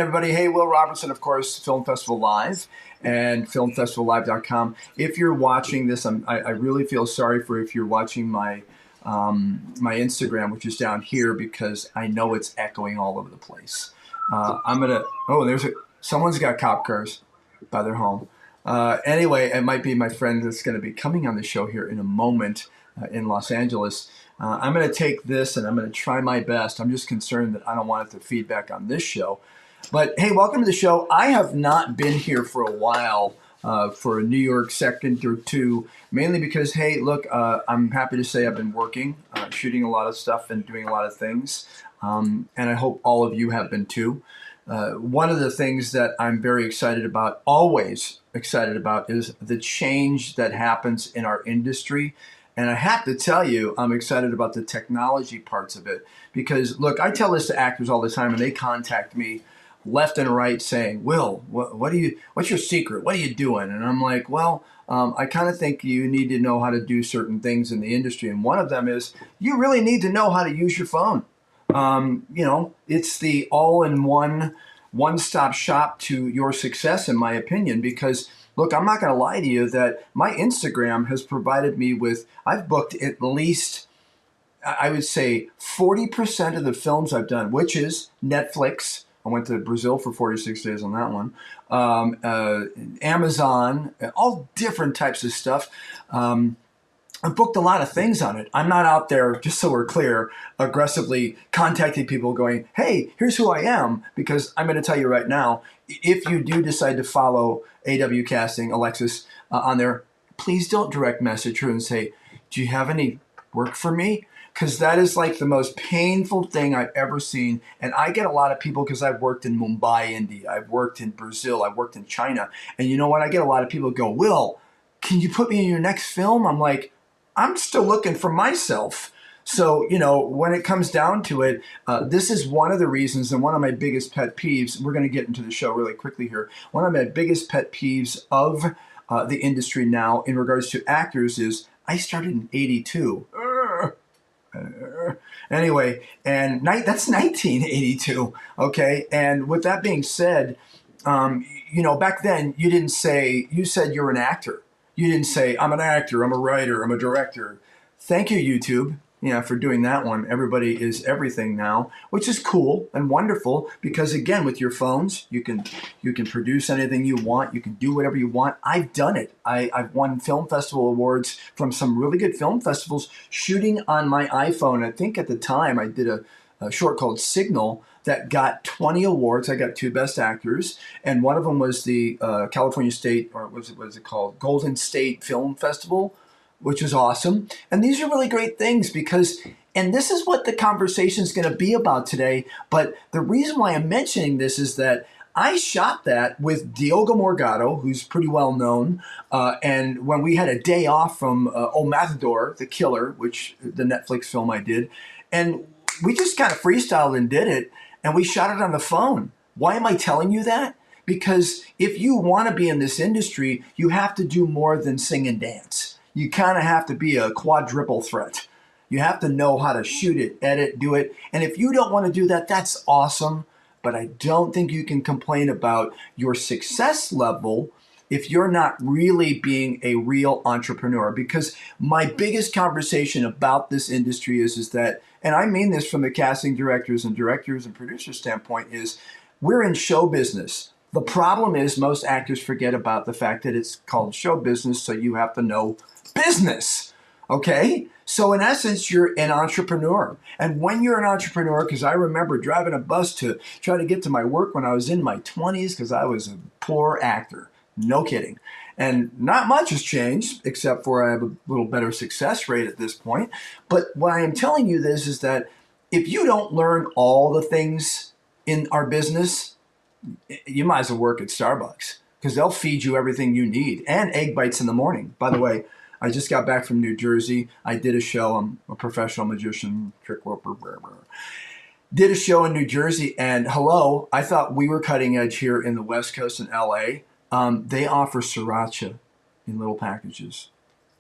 everybody. Hey, Will Robertson, of course, Film Festival Live and filmfestivallive.com. If you're watching this, I really feel sorry for if you're watching my my Instagram, which is down here, because I know it's echoing all over the place. Someone's got cop cars by their home. Anyway, it might be my friend that's going to be coming on the show here in a moment in Los Angeles. I'm going to take this and I'm going to try my best. I'm just concerned that I don't want it to feedback on this show. But hey, welcome to the show. I have not been here for a while for a New York second or two, mainly because, hey, look, I'm happy to say I've been working, shooting a lot of stuff and doing a lot of things. And I hope all of you have been too. One of the things that I'm very excited about, always excited about, is the change that happens in our industry. And I have to tell you, I'm excited about the technology parts of it because, look, I tell this to actors all the time, and they contact me left and right saying, "Will, what's your secret? What are you doing?" And I'm like, well, I kind of think you need to know how to do certain things in the industry, and one of them is you really need to know how to use your phone. It's the all-in-one, one-stop shop to your success, in my opinion, because look, I'm not going to lie to you that my Instagram has provided me with, I've booked at least, I would say 40% of the films I've done, which is Netflix. I went to Brazil for 46 days on that one. Amazon, all different types of stuff. I've booked a lot of things on it. I'm not out there, just so we're clear, aggressively contacting people going, hey, here's who I am, because I'm going to tell you right now, if you do decide to follow AW Casting, Alexis, on there, please don't direct message her and say, do you have any work for me? Because that is like the most painful thing I've ever seen. And I get a lot of people because I've worked in Mumbai, India. I've worked in Brazil. I've worked in China. And you know what? I get a lot of people go, Will, can you put me in your next film? I'm like, I'm still looking for myself. So, when it comes down to it, this is one of the reasons and one of my biggest pet peeves. We're going to get into the show really quickly here. One of my biggest pet peeves of the industry now in regards to actors is I started in 82. Anyway, and that's 1982. Okay. And with that being said, back then you said you're an actor. You didn't say, I'm an actor, I'm a writer, I'm a director. Thank you, YouTube, for doing that one. Everybody is everything now, which is cool and wonderful because, again, with your phones, you can produce anything you want. You can do whatever you want. I've done it. I've won film festival awards from some really good film festivals shooting on my iPhone. I think at the time I did a short called Signal that got 20 awards. I got 2 Best Actors, and one of them was the California State, or what is it called? Golden State Film Festival, which is awesome. And these are really great things because, and this is what the conversation is going to be about today, but the reason why I'm mentioning this is that I shot that with Diogo Morgado, who's pretty well known, and when we had a day off from O Matador, The Killer, which the Netflix film I did, and we just kind of freestyled and did it, and we shot it on the phone. Why am I telling you that? Because if you want to be in this industry, you have to do more than sing and dance. You kind of have to be a quadruple threat. You have to know how to shoot it, edit, do it. And if you don't want to do that, that's awesome. But I don't think you can complain about your success level if you're not really being a real entrepreneur. Because my biggest conversation about this industry is that, and I mean this from the casting directors and producers standpoint, is we're in show business. The problem is most actors forget about the fact that it's called show business, so you have to know business, okay? So in essence, you're an entrepreneur. And when you're an entrepreneur, because I remember driving a bus to try to get to my work when I was in my 20s because I was a poor actor. No kidding. And not much has changed, except for I have a little better success rate at this point. But why I'm telling you this is that if you don't learn all the things in our business, you might as well work at Starbucks because they'll feed you everything you need and egg bites in the morning. By the way, I just got back from New Jersey. I did a show. I'm a professional magician, trick whooper, blah, blah. Did a show in New Jersey, and hello, I thought we were cutting edge here in the West Coast in LA. They offer sriracha in little packages.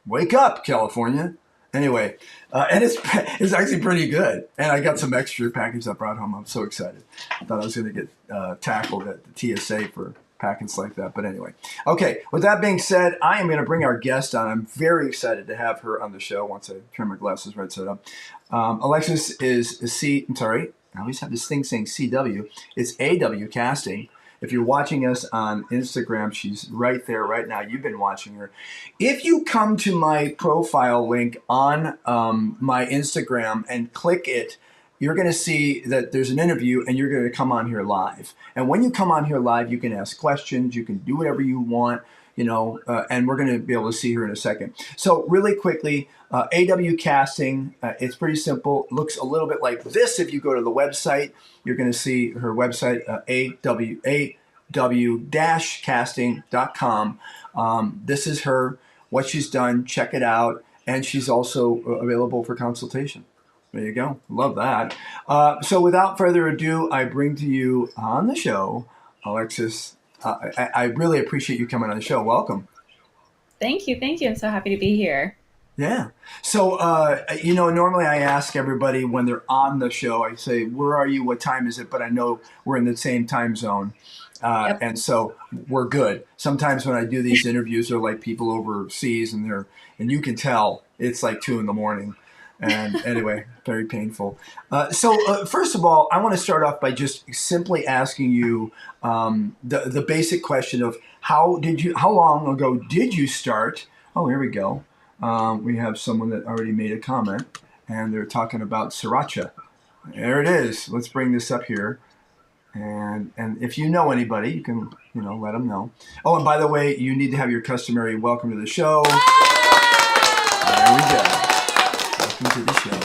Wake up, California. Anyway, and it's actually pretty good. And I got some extra package I brought home. I'm so excited. I thought I was going to get tackled at the TSA for packets like that. But anyway, okay. With that being said, I am going to bring our guest on. I'm very excited to have her on the show once I turn my glasses right side up. Alexis is C. I'm sorry. I always have this thing saying CW. It's AW Casting. If you're watching us on Instagram, she's right there right now. You've been watching her. If you come to my profile link on my Instagram and click it, you're going to see that there's an interview and you're going to come on here live. And when you come on here live, you can ask questions, you can do whatever you want, and we're going to be able to see her in a second. So really quickly, AW Casting, it's pretty simple. Looks a little bit like this. If you go to the website, you're going to see her website, aw-casting.com. This is her, what she's done. Check it out. And she's also available for consultation. There you go. Love that. So without further ado, I bring to you on the show, Alexis. I really appreciate you coming on the show. Welcome. Thank you. Thank you. I'm so happy to be here. Yeah. So, normally I ask everybody when they're on the show, I say, where are you? What time is it? But I know we're in the same time zone. Yep. And so we're good. Sometimes when I do these interviews, they're like people overseas and you can tell it's like 2 a.m. And anyway, very painful. So first of all, I want to start off by just simply asking you the basic question of how long ago did you start? Oh, here we go. We have someone that already made a comment, and they're talking about sriracha. There it is. Let's bring this up here, and if you know anybody, you can let them know. Oh, and by the way, you need to have your customary welcome to the show. There we go. Welcome to the show.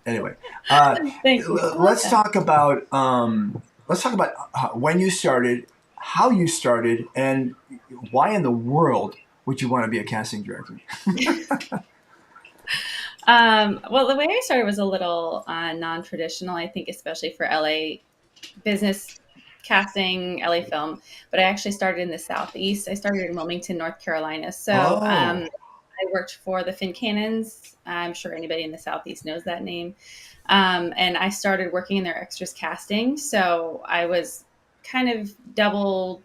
Anyway, Thank you. I like let's that. talk about when you started, how you started, and why in the world would you want to be a casting director? Well, the way I started was a little non-traditional, I think, especially for LA business casting, LA film. But I actually started in the Southeast. I started in Wilmington, North Carolina. So Oh, I worked for the Fincannons. I'm sure anybody in the Southeast knows that name. And I started working in their extras casting. So I was kind of double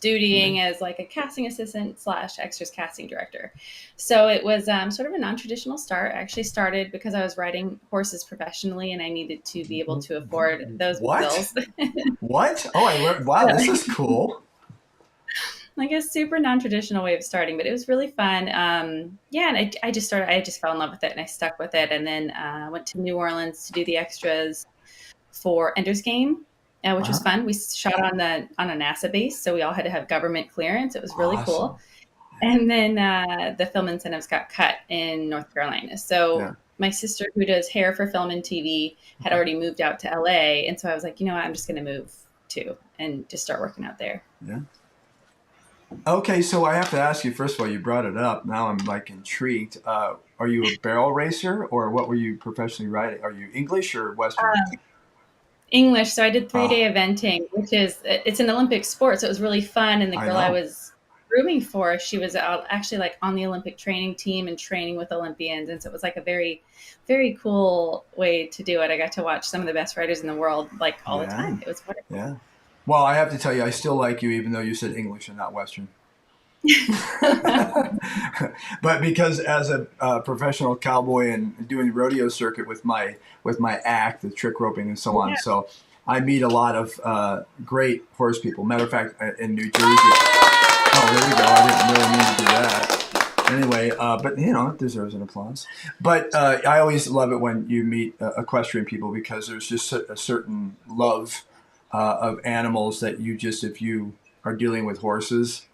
yeah. dutying as like a casting assistant slash extras casting director. So it was sort of a non-traditional start. I actually started because I was riding horses professionally and I needed to be able to afford those What? bills. What? Oh, I learned. Wow, this So, is cool. like a super non-traditional way of starting, but it was really fun. Yeah, and I just started. I just fell in love with it, and I stuck with it. And then went to New Orleans to do the extras for Ender's Game, which was Uh-huh. fun. We shot on a NASA base, so we all had to have government clearance. It was really cool. Awesome. And then the film incentives got cut in North Carolina. So Yeah. my sister, who does hair for film and TV, had Okay. already moved out to LA, and so I was like, you know what, I'm just going to move too and just start working out there. Yeah. Okay, so I have to ask you, first of all, you brought it up. Now I'm like intrigued. Are you a barrel racer or what were you professionally riding? Are you English or Western? English. So I did 3 day Oh, eventing, which is it's an Olympic sport, so it was really fun. And the I girl I know. was grooming for, she was actually like on the Olympic training team and training with Olympians, and so it was like a very, very cool way to do it. I got to watch some of the best riders in the world like all the Yeah. time. It was wonderful. Yeah. Well, I have to tell you, I still like you even though you said English and not Western. But because as a professional cowboy and doing the rodeo circuit with my act, the trick roping and so on, Yeah. so I meet a lot of great horse people. Matter of fact, in New Jersey. Oh, there we go. I didn't really mean to do that. Anyway, but it deserves an applause. But I always love it when you meet equestrian people because there's just a certain love of animals that you just, if you are dealing with horses,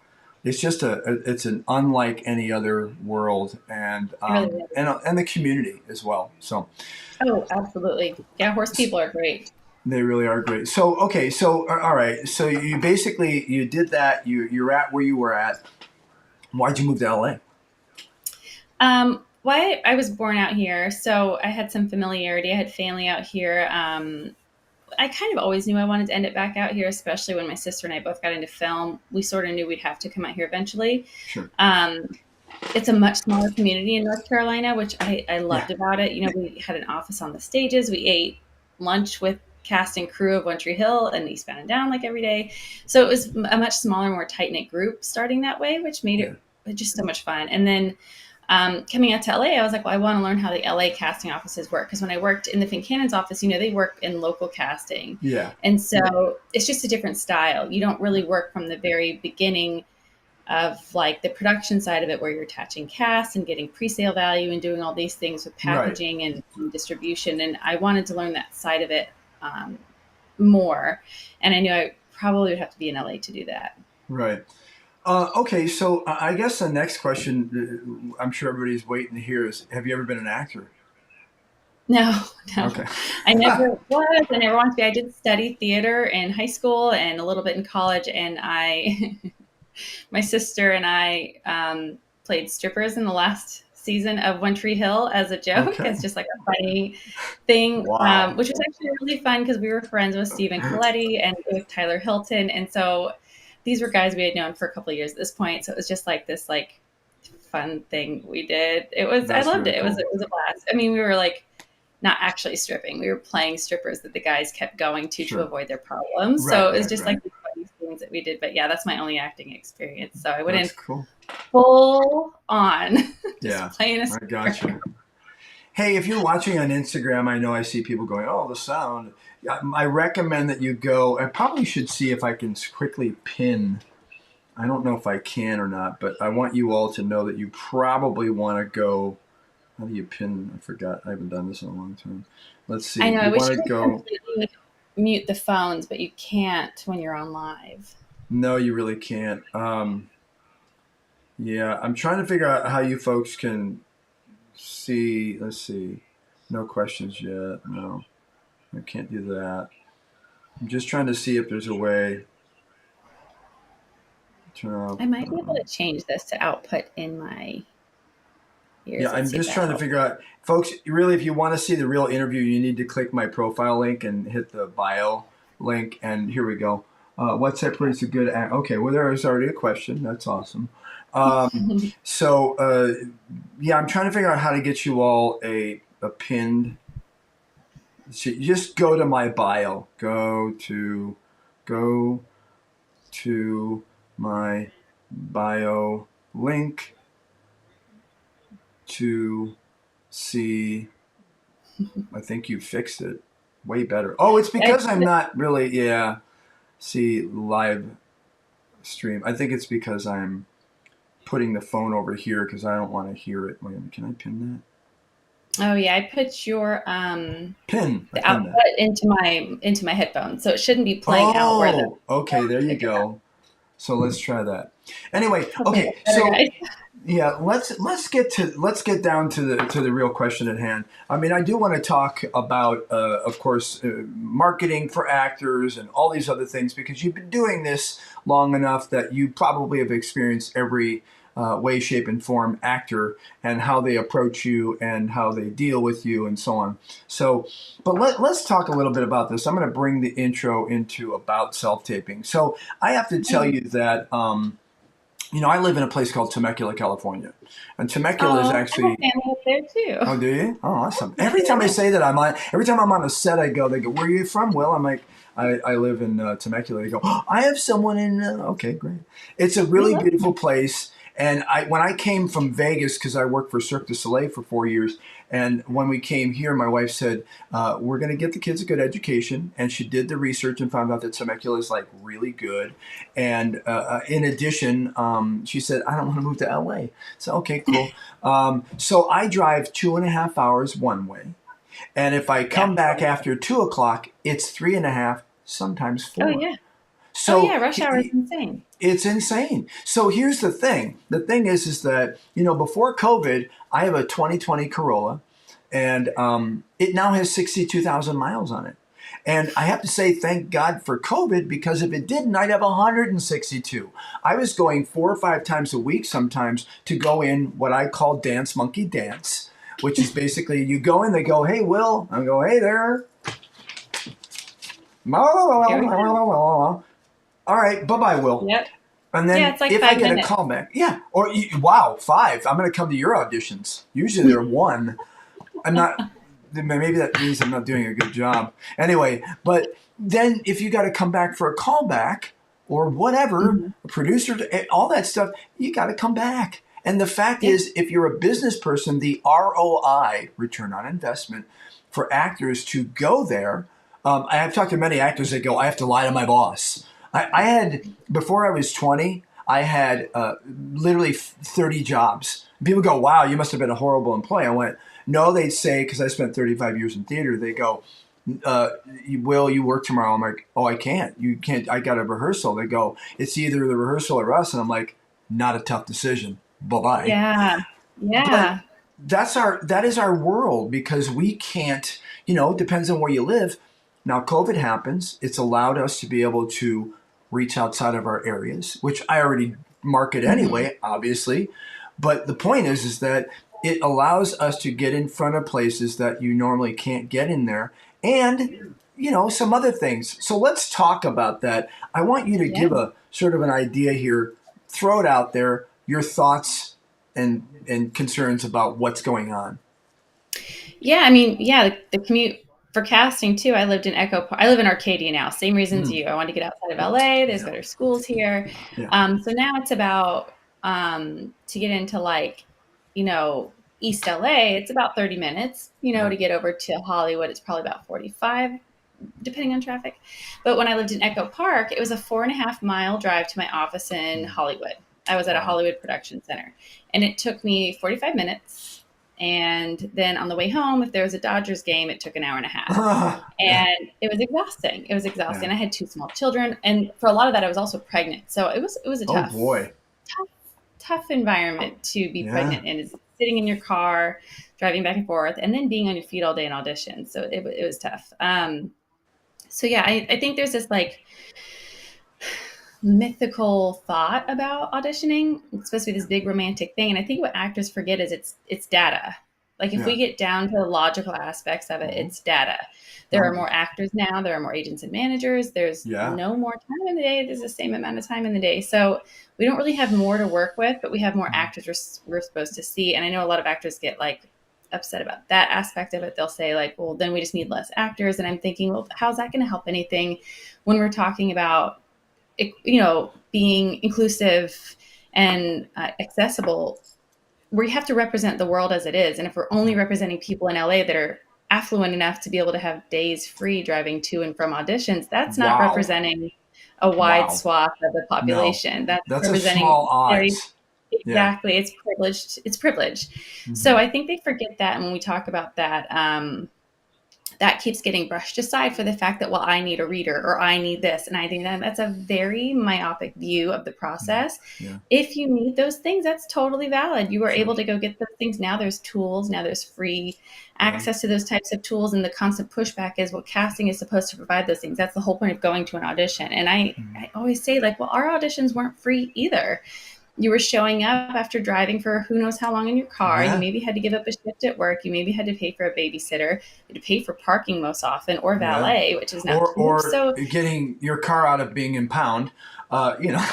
it's just it's an unlike any other world, and It really is. and the community as well. So Oh, absolutely. Yeah, horse people are great. they really are great. So okay, so all right, so you basically you did that. You're at where you were at. Why'd you move to LA? Why I was born out here, so I had some familiarity. I had family out here. I kind of always knew I wanted to end it back out here, especially when my sister and I both got into film. We sort of knew we'd have to come out here eventually. Sure. Um, it's a much smaller community in North Carolina, which I Yeah, loved about it. You know, we had an office on the stages. We ate lunch with cast and crew of One Tree Hill and Eastbound and Down like every day. So it was a much smaller, more tight knit group starting that way, which made yeah, it just so much fun. And then coming out to LA, I was like, well, I want to learn how the LA casting offices work. Because when I worked in the Fincannon's office, you know, they work in local casting. yeah. And so it's just a different style. You don't really work from the very beginning of like the production side of it, where you're attaching cast and getting pre-sale value and doing all these things with Right, packaging and distribution. And I wanted to learn that side of it um, more. And I knew I probably would have to be in LA to do that. right. Okay, so I guess the next question I'm sure everybody's waiting to hear is: have you ever been an actor? No, no, Okay. I never was. I never wanted to be. I did study theater in high school and a little bit in college. And my sister and I played strippers in the last season of One Tree Hill as a joke, Okay. as just like a funny thing, Wow. which was actually really fun because we were friends with Stephen Coletti and with Tyler Hilton. And so these were guys we had known for a couple of years at this point. So it was just like this like fun thing we did. I That's loved really it. cool. It was a blast. I mean, we were like not actually stripping. We were playing strippers that the guys kept going to Sure. avoid their problems. So Right, it was right, just right. like these funny things that we did. But yeah, that's my only acting experience. So I went That's in cool. full on, just Yeah, playing a I stripper. gotcha. Hey, if you're watching on Instagram, I know I see people going, "Oh, the sound." I recommend that you go. I probably should see if I can quickly pin. I don't know if I can or not, but I want you all to know that you probably want to go. How do you pin? I forgot. I haven't done this in a long time. Let's I see. know. I You wish want to you could go. completely mute the phones, but you can't when you're on live. No, you really can't. Yeah, I'm trying to figure out how you folks can see. Let's see. No questions yet. No, I can't do that. I'm just trying to see if there's a way. Turn off. I might be able to change this to output in my Yeah, ears. Let's I'm see if just that trying to helps. figure out, folks. Really, if you want to see the real interview, you need to click my profile link and hit the bio link. And here we go. What separates a good act? Okay, well, there is already a question. That's awesome. So, yeah, I'm trying to figure out how to get you all a pinned. So just go to my bio. Go to my bio link to see. I think you fixed it way better. Oh, it's I because I'm not really, yeah. See, live stream. I think it's because I'm putting the phone over here because I don't want to hear it. Wait, can I pin Oh yeah, I put your that? Pin. I the pinned output that. into my headphones, so it shouldn't be playing out where the Oh, okay. There you pick it up. go. So let's try that. Anyway, Hopefully okay. that's better, So guys. yeah, let's get down to the real question at hand. I mean, I do want to talk about, of course, marketing for actors and all these other things because you've been doing this long enough that you probably have experienced every way, shape, and form actor and how they approach you and how they deal with you and so on. So, but let's talk a little bit about this. I'm going to bring the intro into about self taping. So I have to tell you that. I live in a place called Temecula, California, and Temecula is Oh, I have actually. family up there too. Oh, do you? Oh, awesome! I Every time I do. say that, every time I'm on a set, I go. They go, "Where are you from?" Will I'm like, I live in Temecula. They go, oh, "I have someone in." Okay, great. It's a We really love beautiful them. place. And when I came from Vegas because I worked for Cirque du Soleil for 4 years, and when we came here, my wife said, "We're going to get the kids a good education," and she did the research and found out that Temecula is like really good. And in addition, she said, "I don't want to move to LA." So okay, cool. So I drive 2.5 hours one way. And if I Yeah. come back after 2 o'clock, it's 3.5, sometimes Oh 4. yeah. Oh So yeah. Rush hour is insane. it's insane. So here's the thing. The thing is that, before COVID, I have a 2020 Corolla and it now has 62,000 miles on it. And I have to say, thank God for COVID, because if it didn't, I'd have 162. I was going 4 or 5 times a week sometimes to go in what I call Dance Monkey Dance, which is basically you go in, they go, "Hey, Will." I go, "Hey there." Here we go. All right, bye bye, Will. Yep. And Yeah, then it's like if I five get a minutes. call back, yeah, or wow, five, I'm going to come to your auditions. Usually they're one. I'm not. Maybe that means I'm not doing a good job. Anyway, but then if you got to come back for a callback or whatever, Hmm. a producer, all that stuff, you got to come back. And the fact Yeah. is, if you're a business person, the ROI, return on investment, for actors to go there, I have talked to many actors that go, I have to lie to my boss. I had, before I was 20, I had literally 30 jobs. People go, wow, you must have been a horrible employee. I went, no, they'd say, because I spent 35 years in theater, they go, uh, will you work tomorrow? I'm like, oh, I can't. You can't. I got a rehearsal. They go, it's either the rehearsal or us. And I'm like, not a tough decision. Bye bye. Yeah. But Yeah. that is our world because we can't, depends on where you live. Now COVID happens. It's allowed us to be able to reach outside of our areas, which I already market Hmm. anyway, obviously. But the point is that it allows us to get in front of places that you normally can't get in there and some other things. So let's talk about that. I want you to Yeah. give a sort of an idea here, throw it out there, your thoughts and concerns about what's going on. Yeah, I mean, yeah, the commute for casting too. I lived in Echo Park. I live in Arcadia now. Same reasons Mm, you. I wanted to get outside of LA. There's yeah, better schools here. yeah, So now it's about to get into like, you know, East LA. It's about 30 minutes. yeah. To get over to Hollywood, it's probably about 45, depending on traffic. But when I lived in Echo Park, it was a 4.5 mile drive to my office in Mm, Hollywood. I was at a wow. Hollywood production center, and it took me 45 minutes. And then on the way home, if there was a Dodgers game, it took an hour and a half. Yeah, And it was exhausting. It was exhausting. yeah. I had two small children, and for a lot of that, I was also pregnant. So it was a Oh boy. tough, tough environment to be Yeah. pregnant in. Is sitting in your car, driving back and forth, and then being on your feet all day in auditions. So it was tough. So yeah, I think there's this like mythical thought about auditioning. It's supposed to be this big romantic thing, and I think what actors forget is it's data. Like if we Yeah. get down to the logical aspects of it, Mhm. it's data. There are No. more actors now. There are more agents and managers. There's Yeah. no more time in the day. There's the same amount of time in the day. So we don't really have more to work with, but we have more Mhm. actors we're supposed to see. And I know a lot of actors get like upset about that aspect of it. They'll say like, well, then we just need less actors. And I'm thinking, well, how's that going to help anything when we're talking about being inclusive and accessible? We have to represent the world as it is. And if we're only representing people in LA that are affluent enough to be able to have days free driving to and from auditions, that's not Wow. representing a wide Wow. swath of the No. population. That's That's a small representing very odds. Yeah. exactly. It's privileged. It's privilege. So Hmm. I think they forget that. And when we talk about that, that keeps getting brushed aside for the fact that, well, I need a reader or I need this. And I think that that's a very myopic view of the Yeah. process. Yeah. If you need those things, that's totally valid. You are Sure. able to go get those things. Now there's tools, now there's free Yeah. access to those types of tools. And the constant pushback is, well, casting is supposed to provide those things. That's the whole point of going to an audition. And Mhm. I always say, like, well, our auditions weren't free either. You were showing up after driving for who knows how long in your car. You Yeah. maybe had to give up a shift at work. You maybe had to pay for a babysitter. You had to pay for parking most often, or Yeah. valet, which is now cheap. Or So, getting your car out of being impound. You know.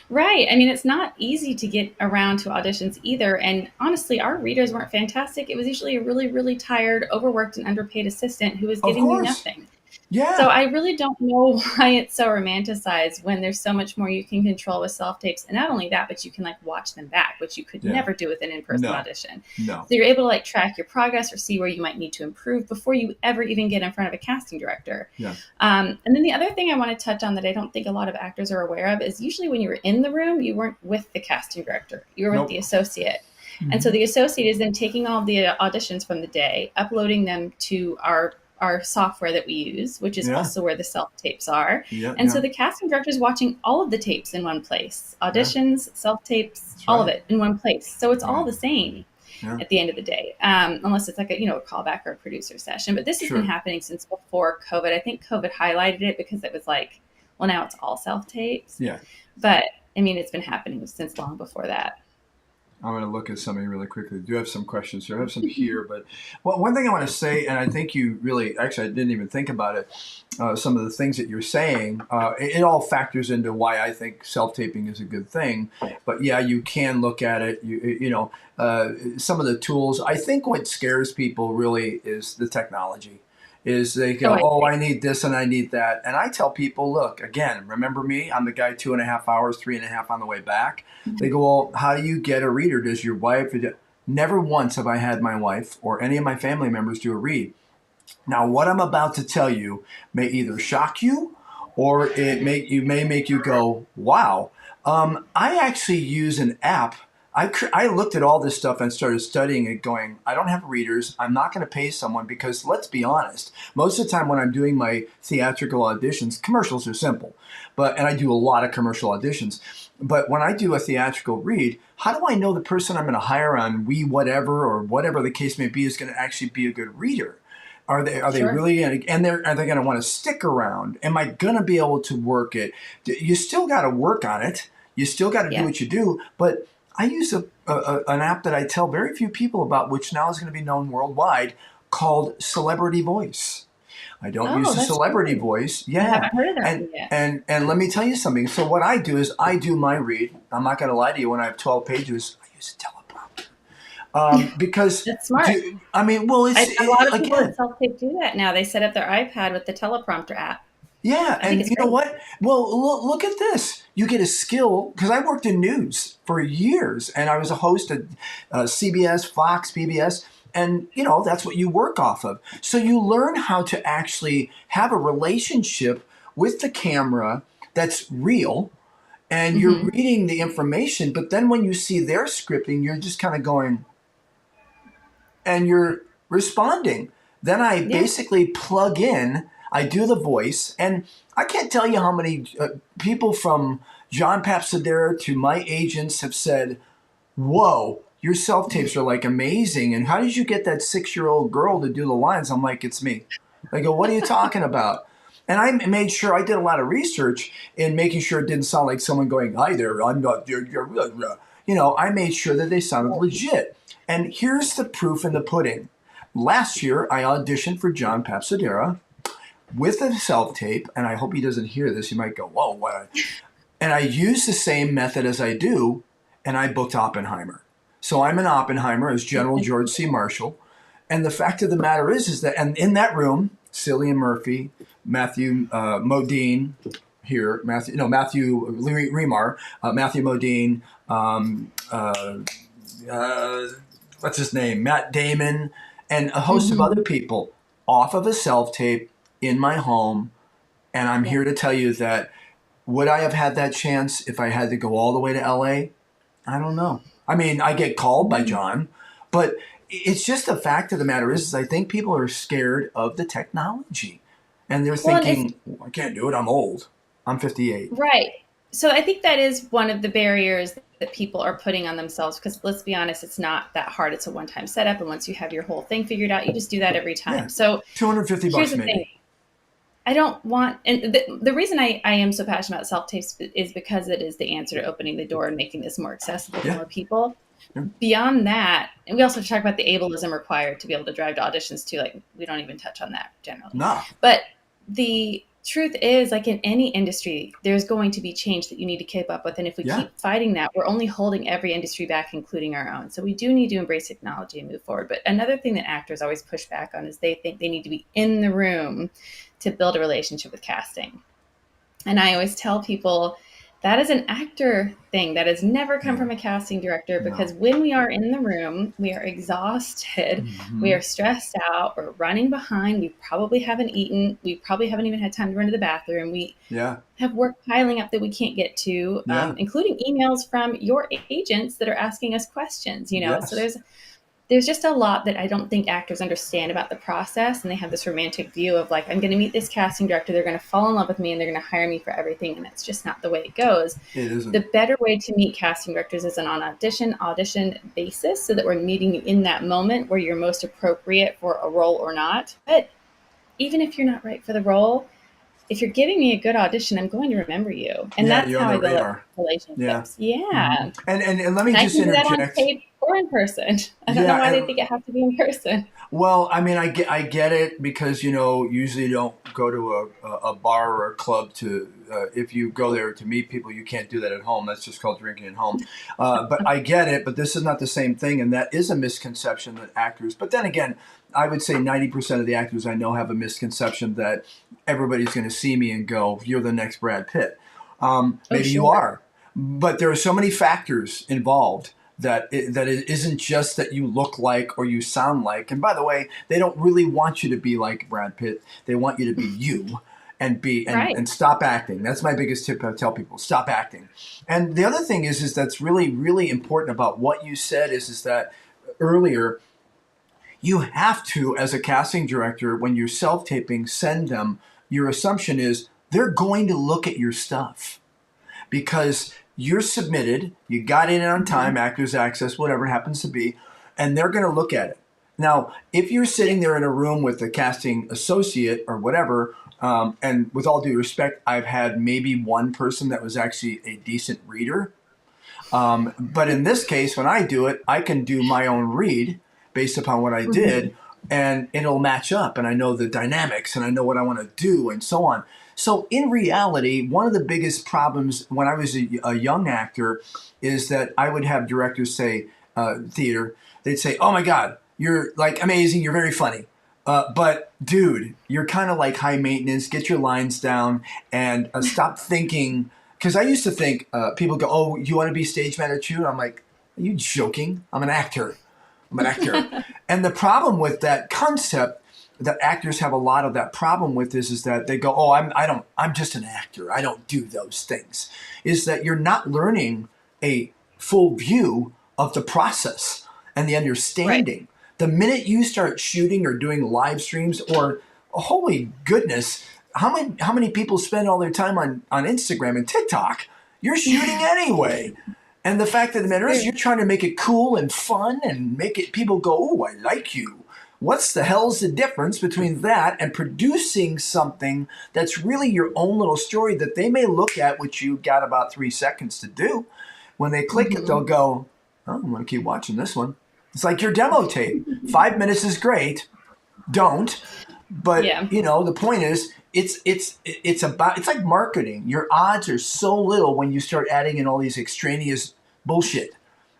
right. I mean, it's not easy to get around to auditions either. And honestly, our readers weren't fantastic. It was usually a really, really tired, overworked, and underpaid assistant who was Of giving you course. nothing. So Yeah. I really don't know why it's so romanticized when there's so much more you can control with self tapes. And not only that, but you can like watch them back, which you could Yeah. never do with an in-person No. audition. No. So you're able to like track your progress or see where you might need to improve before you ever even get in front of a casting director. Yeah. And then the other thing I want to touch on that I don't think a lot of actors are aware of is usually when you were in the room, you weren't with the casting director, you were with the Nope. associate. And so Hmm. the associate is then taking all the auditions from the day, uploading them to our software that we use, which is Yeah. also where the self tapes are. Yeah. And so Yeah. the casting director is watching all of the tapes in one place, Yeah. auditions, self tapes, That's all of right. it in one place. So it's all Right. the same Yeah. at the end of the day, unless it's like a callback or a producer session. But this has been Sure. happening since before COVID. I think COVID highlighted it because it was like, well, now it's all self tapes. Yeah. But I mean, it's been happening since long before that. I'm going to look at something really quickly. I do have some questions here. I have some here, but well, one thing I want to say, and I think you really, actually, I didn't even think about it. Some of the things that you're saying, it all factors into why I think self-taping is a good thing. But yeah, you can look at it. Some of the tools. I think what scares people really is the technology. Is they Oh, go, I oh, agree. I need this and I need that, and I tell people, look, again, remember me? I'm the guy 2.5 hours, 3.5 on the way back. They go, well, how do you get a reader? Does your wife? Never once have I had my wife or any of my family members do a read. Now, what I'm about to tell you may either shock you or may make you go, "Wow." I actually use an app. I looked at all this stuff and started studying it, going, I don't have readers. I'm not going to pay someone because let's be honest. Most of the time when I'm doing my theatrical auditions, commercials are simple, and I do a lot of commercial auditions. But when I do a theatrical read, how do I know the person I'm going to hire on We Whatever or whatever the case may be is going to actually be a good reader? Are they Sure. really are they going to want to stick around? Am I going to be able to work it? You still got to work on it. You still got to do Yeah. what you do. But I use an app that I tell very few people about, which now is going to be known worldwide, called Celebrity Voice. I don't use Oh, the that's celebrity good. voice. I Yeah. haven't heard of that And one yet. and let me tell you something. So what I do is I do my read. I'm not going to lie to you. When I have 12 pages, I use a teleprompter. Because That's smart. I mean, well, A lot of people again, that self-tape do that now. They set up their iPad with the teleprompter app. yeah, I think and it's you know great. what? Well, look at this. You get a skill because I worked in news for years, and I was a host at CBS, Fox, PBS, and that's what you work off of. So you learn how to actually have a relationship with the camera that's real, and you're Hmm. reading the information. But then when you see their scripting, you're just kind of going, and you're responding. Then I Yeah. basically plug in, I do the voice, and I can't tell you how many people from John Papsadera to my agents have said, whoa, your self tapes are like amazing. And how did you get that 6-year-old girl to do the lines? I'm like, it's me. They go, what are you talking about? And I made sure I did a lot of research in making sure it didn't sound like someone going, hi there, I'm not, I made sure that they sounded legit. And here's the proof in the pudding. Last year, I auditioned for John Papsadera with a self tape, and I hope he doesn't hear this. He might go, whoa, what? And I used the same method as I do, and I booked Oppenheimer. So I'm in Oppenheimer as General George C. Marshall. And the fact of the matter is that, and in that room, Cillian Murphy, Matthew Modine here, Matthew Remar, Matthew Modine, uh, what's his name, Matt Damon, and a host of other Hmm. people off of a self tape in my home. And I'm Yeah. here to tell you that would I have had that chance if I had to go all the way to LA? I don't know. I mean, I get called by Mhm. John, but it's just the fact of the matter is I think people are scared of the technology. And they're Well, and it's thinking, I can't do it. I'm old. I'm 58. right. So I think that is one of the barriers that people are putting on themselves because let's be honest, it's not that hard. It's a one-time setup, and once you have your whole thing figured out, you just do that every Yeah. time. So 250 here's bucks the thing. maybe. I don't want, and the reason I am so passionate about self tapes is because it is the answer to opening the door and making this more accessible to Yeah. more people. Yeah. Beyond that, and we also talk about the ableism required to be able to drive to auditions too. Like we don't even touch on that generally. Nah. But the truth is, like in any industry, there's going to be change that you need to keep up with. And if we Yeah. keep fighting that, we're only holding every industry back, including our own. So we do need to embrace technology and move forward. But another thing that actors always push back on is they think they need to be in the room to build a relationship with casting. And I always tell people that is an actor thing that has never come Yeah. from a casting director No. because when we are in the room, we are exhausted, we Mm-hmm. are stressed out, we're running behind, we probably haven't eaten, we probably haven't even had time to run to the bathroom, we Yeah. have work piling up that we can't get to, Yeah. including emails from your agents that are asking us questions, So Yes. there's just a lot that I don't think actors understand about the process. And they have this romantic view of like, I'm going to meet this casting director. They're going to fall in love with me and they're going to hire me for everything. And that's just not the way it goes. It The isn't. better way to meet casting directors is on audition basis so that we're meeting you in that moment where you're most appropriate for a role or not. But even if you're not right for the role, if you're giving me a good audition, I'm going to remember you. And Yeah, that's you're on how I their build up radar. Yeah. relationships. Hmm. Yeah. And let me And I just can do that on interject. tape or in person. I don't know Yeah, why they and think it has to be in person. well, I mean, I get it because usually you don't go to a bar or a club to if you go there to meet people, you can't do that at home. That's just called drinking at home. But I get it. But this is not the same thing, and that is a misconception that actors. But then again, I would say 90% of the actors I know have a misconception that everybody's going to see me and go, "You're the next Brad Pitt." Oh, Maybe you sure. are, but there are so many factors involved that it isn't just that you look like or you sound like. And by the way, they don't really want you to be like Brad Pitt. They want you to be you and be Right. and stop acting. That's my biggest tip I tell people. Stop acting. And the other thing is that's really really important about what you said is that earlier you have to, as a casting director, when you're self-taping, send them, your assumption is they're going to look at your stuff because you're submitted, you got in on Hmm. time, actors access, whatever it happens to be, and they're going to look at it. Now, if you're Yeah. sitting there in a room with a casting associate or whatever, and with all due respect, I've had maybe one person that was actually a decent reader. But in this case, when I do it, I can do my own read based upon what I Hmm. did, and it'll match up, and I know the dynamics, and I know what I want to do, and so on. So, in reality, one of the biggest problems when I was a young actor is that I would have directors say, theater, they'd say, "Oh my God, you're like amazing, you're very funny." But dude, you're kind of like high maintenance. Get your lines down and stop thinking because I used to think people go, "Oh, you want to be stage manager too?" I'm like, "Are you joking? I'm an actor. I'm an actor." And the problem with that concept that actors have a lot of that problem with is that they go, "Oh, I'm just an actor. I don't do those things." Is that you're not learning a full view of the process and the Right. understanding. The minute you start shooting or doing live streams or holy goodness, how many people spend all their time on Instagram and TikTok? You're shooting anyway. And the fact of the It's matter is, true. you're trying to make it cool and fun and make it people go, "Oh, I like you." What's the hell's the difference between that and producing something that's really your own little story that they may look at, which you got about 3 seconds to do? When they click it, they'll Hmm. go, "Oh, I'm going to keep watching this one." It's like your demo tape. 5 minutes is great. Don't. But Yeah. the point is, it's like marketing. Your odds are so little when you start adding in all these extraneous bullshit,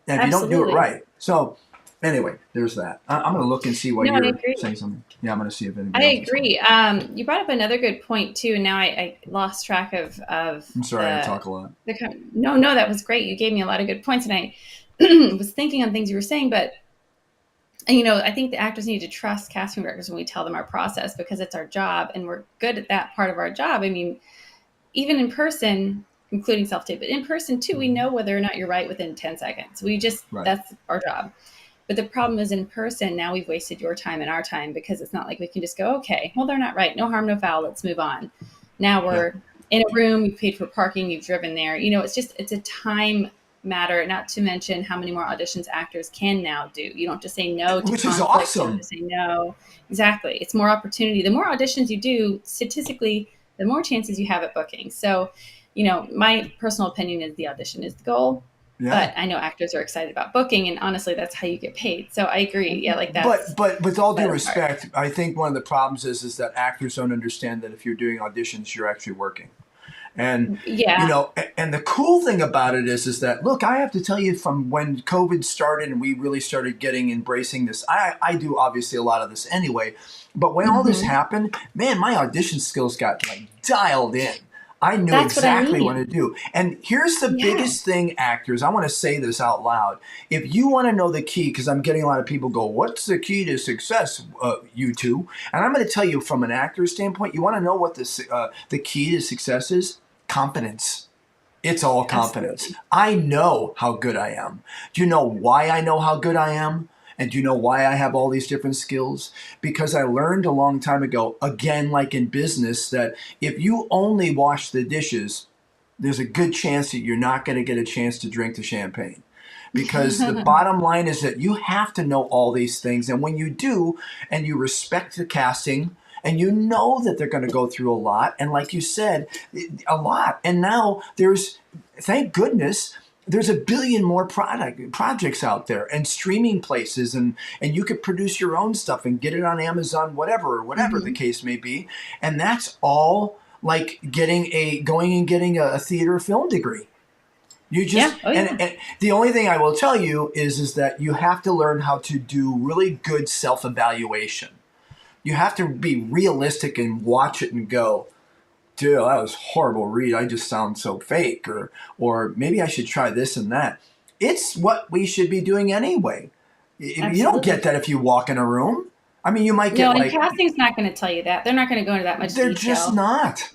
and if you don't do it Absolutely. right. So anyway, there's that. I'm going to look and see why No, I you're agree. saying something. Yeah, I'm going to see if I anybody else is saying. agree. You brought up another good point too. And now I lost track of I'm sorry, I the talk a lot. no, no, that was great. You gave me a lot of good points, and I was thinking on things you were saying. But I think the actors need to trust casting directors when we tell them our process because it's our job, and we're good at that part of our job. I mean, even in person, including self tape, but in person too, we Hmm. know whether or not you're right within 10 seconds. We just Right. that's our job. But the problem is in person, now we've wasted your time and our time because it's not like we can just go, okay, well, they're not right. No harm, no foul. Let's move on. Now Yeah. we're in a room, you've paid for parking, you've driven there. It's a time matter, not to mention how many more auditions actors can now do. You don't just say no to Which is conflicts. You don't awesome. just say no. Exactly. It's more opportunity. The more auditions you do, statistically, the more chances you have at booking. So, my personal opinion is the audition is the goal, Yeah. but I know actors are excited about booking, and honestly, that's how you get paid. So I agree. Yeah, like But that's but with all the due better part. respect, I think one of the problems is that actors don't understand that if you're doing auditions, you're actually working. And Yeah. and the cool thing about it is that look, I have to tell you from when COVID started and we really started getting embracing this. I do obviously a lot of this anyway, but when all this Hmm. happened, man, my audition skills got like dialed in. I knew That's what I exactly what mean. to do. And here's the Yeah. biggest thing, actors. I want to say this out loud. If you want to know the key, because I'm getting a lot of people go, "What's the key to success, you two?" And I'm going to tell you from an actor standpoint, you want to know what the key to success is? Confidence. It's all confidence. Absolutely. I know how good I am. Do you know why I know how good I am? And do you know why I have all these different skills? Because I learned a long time ago, again, like in business, that if you only wash the dishes, there's a good chance that you're not going to get a chance to drink the champagne. Because the bottom line is that you have to know all these things. And when you do, and you respect the casting, and you know that they're going to go through a lot. And like you said, a lot. And now there's, thank goodness, there's a billion more projects out there and streaming places, and you could produce your own stuff and get it on Amazon, whatever the case may be. And that's all like going and getting a theater film degree. You just and the only thing I will tell you is that you have to learn how to do really good self-evaluation. You have to be realistic and watch it and go, dude, that was a horrible read. I just sound so fake, or maybe I should try this and that. It's what we should be doing anyway. Absolutely. You don't get that if you walk in a room. I mean, you might get and casting's not going to tell you that. They're not going to go into that much detail. They're just not.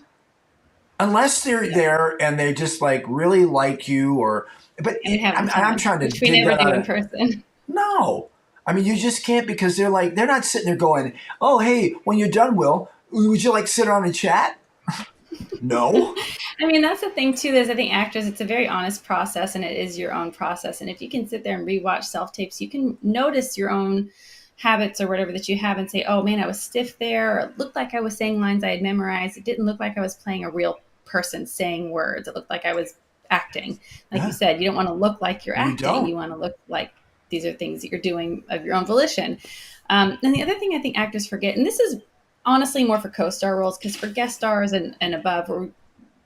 Unless they're there and they just like really like you, but I'm trying to dig that out in person. No, I mean you just can't, because they're not sitting there going, "Oh, hey, when you're done, Will, would you like to sit around and chat?" No. I mean, that's the thing too. Is I think actors, it's a very honest process, and it is your own process. And if you can sit there and rewatch self tapes, you can notice your own habits or whatever that you have and say, "Oh man, I was stiff there," or "It looked like I was saying lines I had memorized. It didn't look like I was playing a real person saying words. It looked like I was acting." Like you said, you don't want to look like you're acting. You want to look like these are things that you're doing of your own volition. And the other thing I think actors forget, and this is honestly more for co-star roles, because for guest stars and above,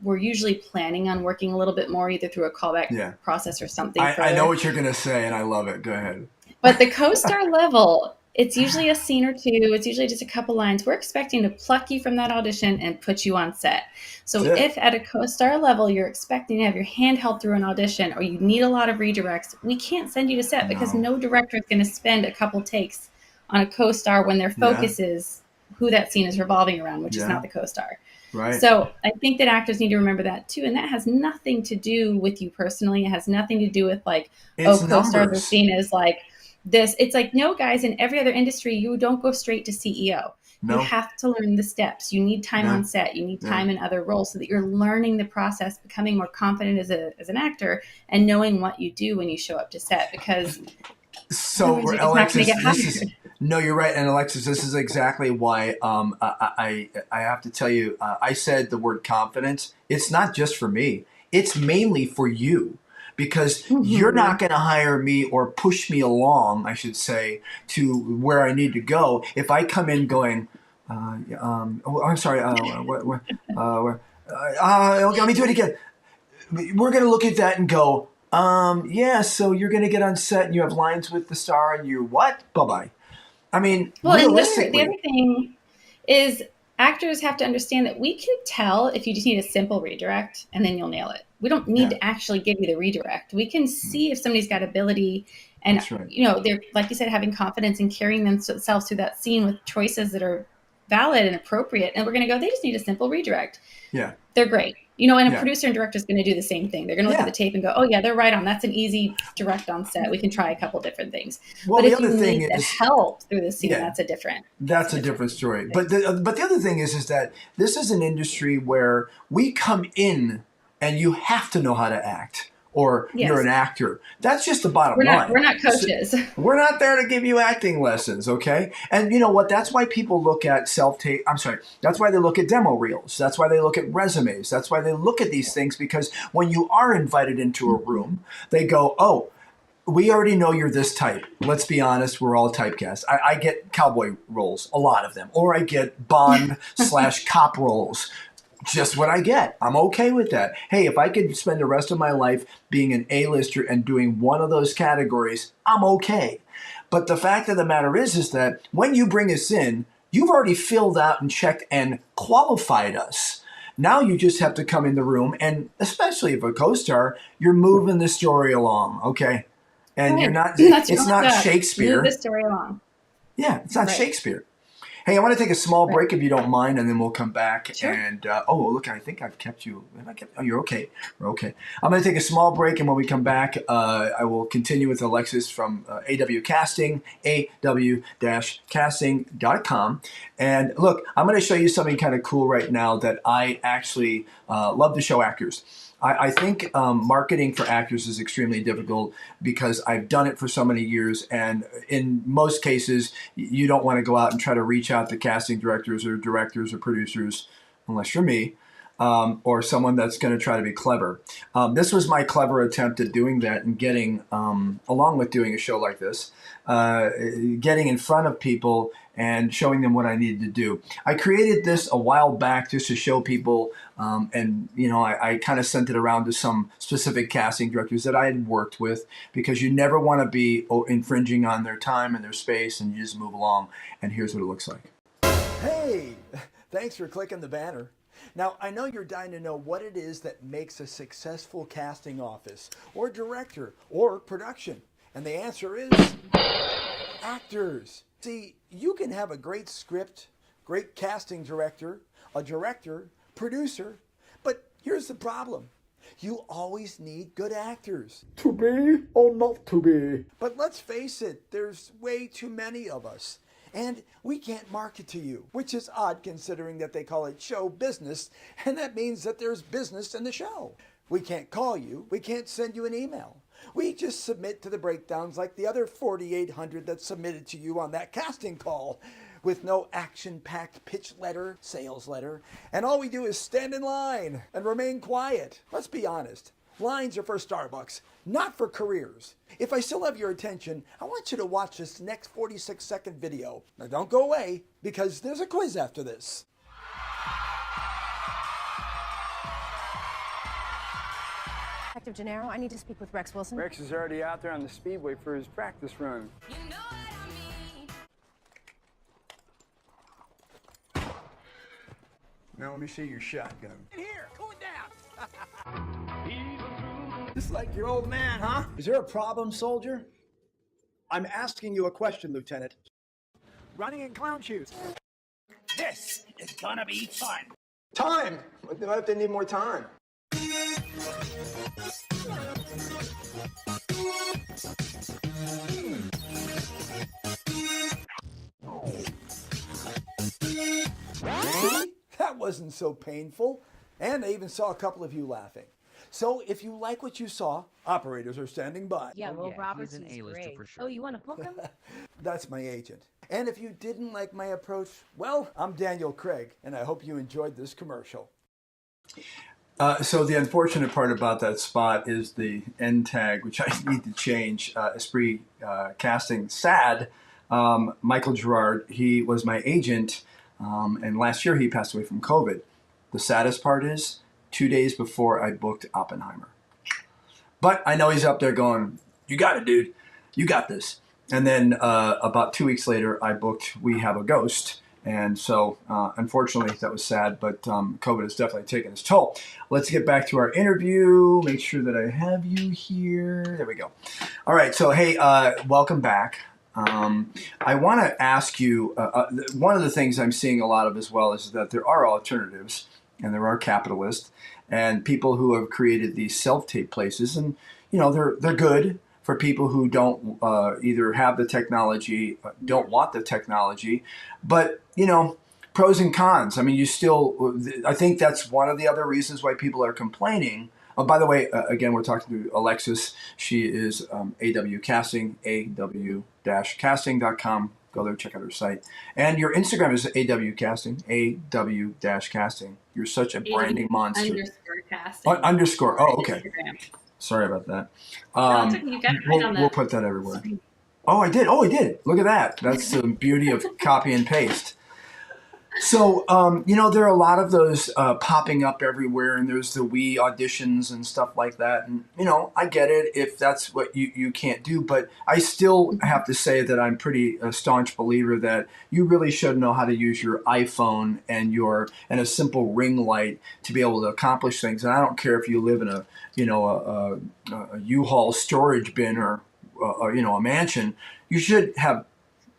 we're usually planning on working a little bit more, either through a callback process or something. I know what you're going to say, and I love it. Go ahead. But the co-star level, it's usually a scene or two. It's usually just a couple lines. We're expecting to pluck you from that audition and put you on set. So if at a co-star level, you're expecting to have your hand held through an audition, or you need a lot of redirects, we can't send you to set, because no director is going to spend a couple takes on a co-star when their focus is who that scene is revolving around, which is not the co-star. Right. So I think that actors need to remember that too. And that has nothing to do with you personally. It has nothing to do with co-stars are seen as like this. It's like, no, guys, in every other industry, you don't go straight to CEO. No. You have to learn the steps. You need time on set. You need time in other roles, so that you're learning the process, becoming more confident as an actor, and knowing what you do when you show up to set. Because Alexis, no, you're right. And Alexis, this is exactly why I have to tell you, I said the word confidence. It's not just for me. It's mainly for you. Because you're not going to hire me or push me along, I should say, to where I need to go if I come in going, I'm sorry, let me do it again. We're going to look at that and go, so you're going to get on set and you have lines with the star and you what? Bye-bye. I mean, realistically. The other thing is, actors have to understand that we can tell if you just need a simple redirect, and then you'll nail it. We don't need to actually give you the redirect. We can see if somebody's got ability, and they're, like you said, having confidence and carrying themselves through that scene with choices that are valid and appropriate. And we're going to go, they just need a simple redirect. Yeah, they're great. And a producer and director is going to do the same thing. They're going to look at the tape and go, "Oh yeah, they're right on. That's an easy direct on set. We can try a couple different things." Well, but if you need the help through the scene, that's a different story. But the other thing is that this is an industry where we come in and you have to know how to act, or you're an actor. That's just the bottom line. We're not coaches. So we're not there to give you acting lessons, okay? And you know what? That's why people look at that's why they look at demo reels. That's why they look at resumes. That's why they look at these things, because when you are invited into a room, they go, "Oh, we already know you're this type." Let's be honest, we're all typecast. I get cowboy roles, a lot of them, or I get Bond/cop roles. Just what I get. I'm okay with that. Hey, if I could spend the rest of my life being an A-lister and doing one of those categories, I'm okay. But the fact of the matter is that when you bring us in, you've already filled out and checked and qualified us. Now you just have to come in the room, and especially if a co-star, you're moving the story along, okay? And you're not, it's not Shakespeare. Move the story along. Yeah, it's not Shakespeare. Hey, I want to take a small break if you don't mind, and then we'll come back. Sure. And, look, I think I've kept you. You're okay. We're okay. I'm going to take a small break, and when we come back, I will continue with Alexis from AW Casting, aw-casting.com. And look, I'm going to show you something kind of cool right now that I actually love to show actors. I think marketing for actors is extremely difficult because I've done it for so many years, and in most cases, you don't want to go out and try to reach out to casting directors or producers, unless you're me, or someone that's going to try to be clever. This was my clever attempt at doing that and getting, along with doing a show like this, getting in front of people and showing them what I needed to do. I created this a while back just to show people, and I kind of sent it around to some specific casting directors that I had worked with, because you never want to be infringing on their time and their space, and you just move along. And here's what it looks like. Hey, thanks for clicking the banner. Now, I know you're dying to know what it is that makes a successful casting office or director or production. And the answer is actors. See, you can have a great script, great casting director, a director, producer, but here's the problem. You always need good actors. To be or not to be. But let's face it, there's way too many of us. And we can't market to you, which is odd considering that they call it show business, and that means that there's business in the show. We can't call you. We can't send you an email. We just submit to the breakdowns like the other 4,800 that submitted to you on that casting call, with no action-packed pitch letter, sales letter, and all we do is stand in line and remain quiet. Let's be honest. Lines are for Starbucks, not for careers. If I still have your attention, I want you to watch this next 46-second video. Now don't go away, because there's a quiz after this. Detective Gennaro, I need to speak with Rex Wilson. Rex is already out there on the speedway for his practice run. You know what I mean. Now let me see your shotgun. Here, cool it down. Just like your old man, huh? Is there a problem, soldier? I'm asking you a question, Lieutenant. Running in clown shoes. This is gonna be fun. Time! What if they need more time? That wasn't so painful. And I even saw a couple of you laughing. So if you like what you saw, operators are standing by. Yeah, Will Roberts he's an is A-lister great. for sure. Oh, you want to book him? That's my agent. And if you didn't like my approach, well, I'm Daniel Craig, and I hope you enjoyed this commercial. So the unfortunate part about that spot is the end tag, which I need to change. Esprit casting. Sad. Michael Gerard, he was my agent, and last year he passed away from COVID. The saddest part is 2 days before I booked Oppenheimer. But I know he's up there going, you got it, dude. You got this. And then about 2 weeks later, I booked We Have a Ghost. And so, unfortunately, that was sad, but COVID has definitely taken its toll. Let's get back to our interview. Make sure that I have you here. There we go. All right. So, hey, welcome back. I want to ask you, one of the things I'm seeing a lot of as well is that there are alternatives, and there are capitalists and people who have created these self-tape places, and they're good for people who don't either have the technology, don't want the technology, but pros and cons. I mean, I think that's one of the other reasons why people are complaining. Oh, by the way, again, we're talking to Alexis. She is AW Casting, aw-casting.com. Go there, check out her site. And your Instagram is AW Casting, AW-casting. You're such a branding monster. Underscore casting. Underscore. Oh, okay. Instagram. Sorry about that. You got it right on We'll put that everywhere. Oh, I did. Look at that. That's the beauty of copy and paste. So, there are a lot of those popping up everywhere, and there's the Wii auditions and stuff like that. And, I get it if that's what you can't do, but I still have to say that I'm pretty a staunch believer that you really should know how to use your iPhone and a simple ring light to be able to accomplish things. And I don't care if you live in a U-Haul storage bin or a mansion. You should have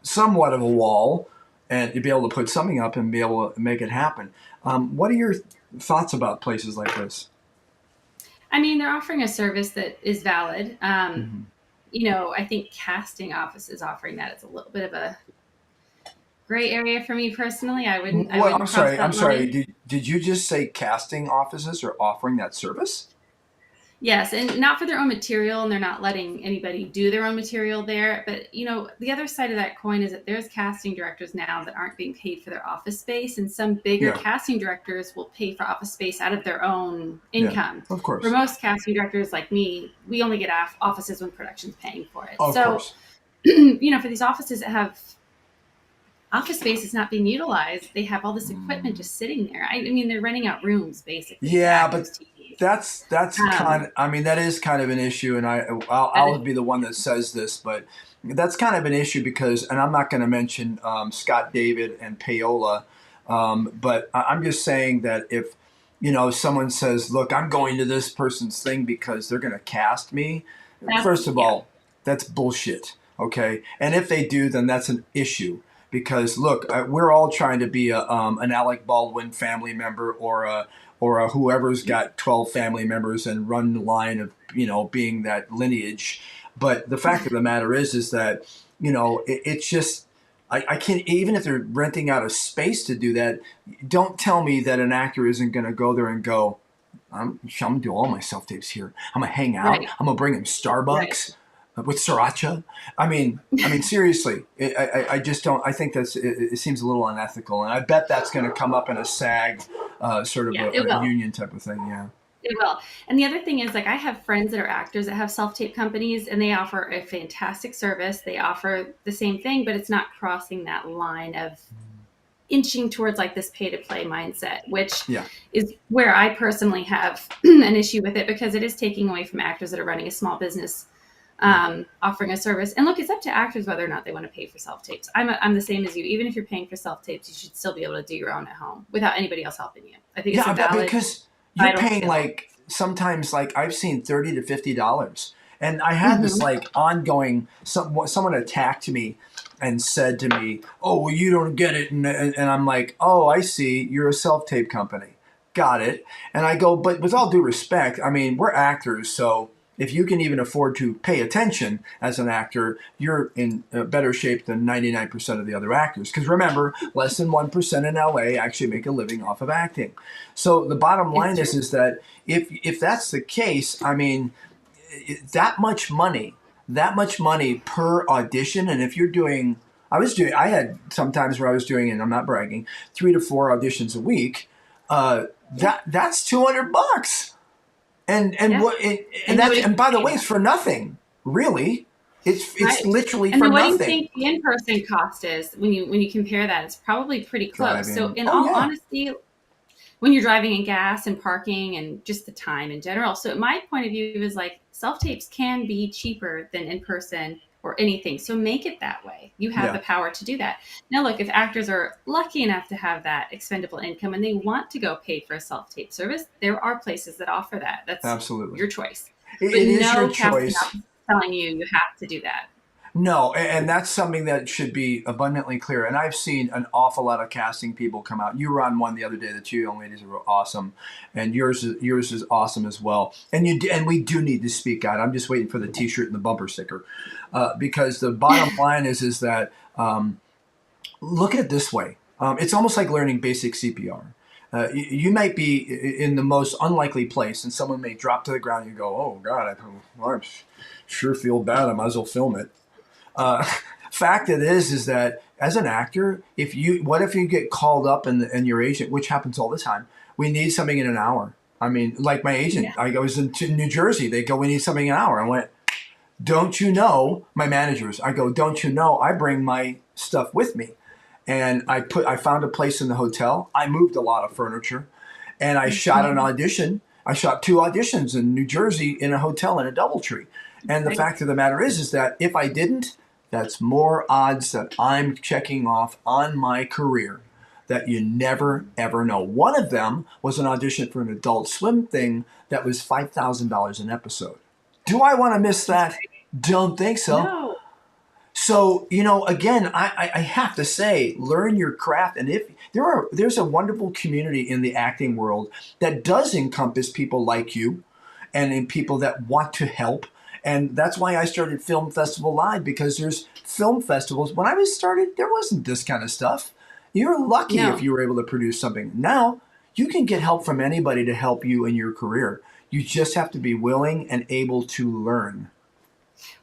somewhat of a wall and to be able to put something up and be able to make it happen. What are your thoughts about places like this? I mean, they're offering a service that is valid. I think casting offices offering that is a little bit of a gray area for me personally. I wouldn't. I'm sorry. Did you just say casting offices are offering that service? Yes, and not for their own material, and they're not letting anybody do their own material there. But the other side of that coin is that there's casting directors now that aren't being paid for their office space, and some bigger Yeah. casting directors will pay for office space out of their own Yeah. income. Of course. For most casting directors like me, we only get offices when production's paying for it. Of course. For these offices that have office space is not being utilized, they have all this equipment just sitting there. I mean, they're renting out rooms basically. Yeah, but TVs. that's kind of, I mean, that is kind of an issue, and I'll be the one that says this, but that's kind of an issue because, and I'm not going to mention Scott David and Paola, but I'm just saying that if someone says, look, I'm going to this person's thing because they're going to cast me, first of all, that's bullshit. Okay, and if they do, then that's an issue. Because look, we're all trying to be an Alec Baldwin family member or a whoever's got 12 family members and run the line of being that lineage. But the fact of the matter is that it's just I can't, even if they're renting out a space to do that. Don't tell me that an actor isn't going to go there and go, I'm gonna do all my self tapes here. I'm gonna hang out. Right. I'm gonna bring him Starbucks. With sriracha. I mean, seriously, I just don't. I think it seems a little unethical, and I bet that's going to come up in a SAG sort of a union type of thing. Yeah, it will. And the other thing is, like, I have friends that are actors that have self-tape companies, and they offer a fantastic service. They offer the same thing, but it's not crossing that line of inching towards like this pay-to-play mindset, which is where I personally have an issue with it, because it is taking away from actors that are running a small business. Offering a service. And look, it's up to actors whether or not they want to pay for self-tapes. I'm the same as you. Even if you're paying for self-tapes, you should still be able to do your own at home without anybody else helping you. I think it's a valid, because you're paying like sometimes like I've seen $30 to $50. And I had this like ongoing, someone attacked me and said to me, oh, well, you don't get it. And I'm like, oh, I see. You're a self-tape company. Got it. And I go, but with all due respect, I mean, we're actors, so if you can even afford to pay attention as an actor, you're in better shape than 99% of the other actors. Because remember, less than 1% in LA actually make a living off of acting. So the bottom line is that if that's the case, I mean, that much money per audition, and if you're doing, I had sometimes where I was doing, and I'm not bragging, 3 to 4 auditions a week. That's $200. And by the way, it's for nothing, really. It's literally for nothing. And what do you think the in-person cost is when you compare that? It's probably pretty close. So in all honesty, when you're driving and gas and parking and just the time in general. So my point of view is like self-tapes can be cheaper than in-person or anything. So make it that way. You have the power to do that. Now, look, if actors are lucky enough to have that expendable income and they want to go pay for a self-tape service, there are places that offer that. That's absolutely your choice. It is your choice. Telling you have to do that. No, and that's something that should be abundantly clear. And I've seen an awful lot of casting people come out. You were on one the other day. The two young ladies were awesome, and yours is awesome as well. And we do need to speak out. I'm just waiting for the T-shirt and the bumper sticker, because the bottom line is that look at it this way. It's almost like learning basic CPR. You might be in the most unlikely place, and someone may drop to the ground. And you go, "Oh God, I sure feel bad. I might as well film it." Fact it is that as an actor, what if you get called up and your agent, which happens all the time, we need something in an hour. I mean, like my agent, I was in New Jersey. They go, we need something in an hour. I went, don't you know, my managers, I go, don't you know, I bring my stuff with me. And I found a place in the hotel. I moved a lot of furniture, and I shot an audition. I shot 2 auditions in New Jersey in a hotel in a DoubleTree. And the fact of the matter is that if I didn't, that's more odds that I'm checking off on my career that you never, ever know. One of them was an audition for an Adult Swim thing that was $5,000 an episode. Do I want to miss that? Don't think so. No. So, again, I have to say, learn your craft. And if there's a wonderful community in the acting world that does encompass people like you and in people that want to help. And that's why I started Film Festival Live, because there's film festivals. When I started, there wasn't this kind of stuff. You're lucky if you were able to produce something. Now, you can get help from anybody to help you in your career. You just have to be willing and able to learn.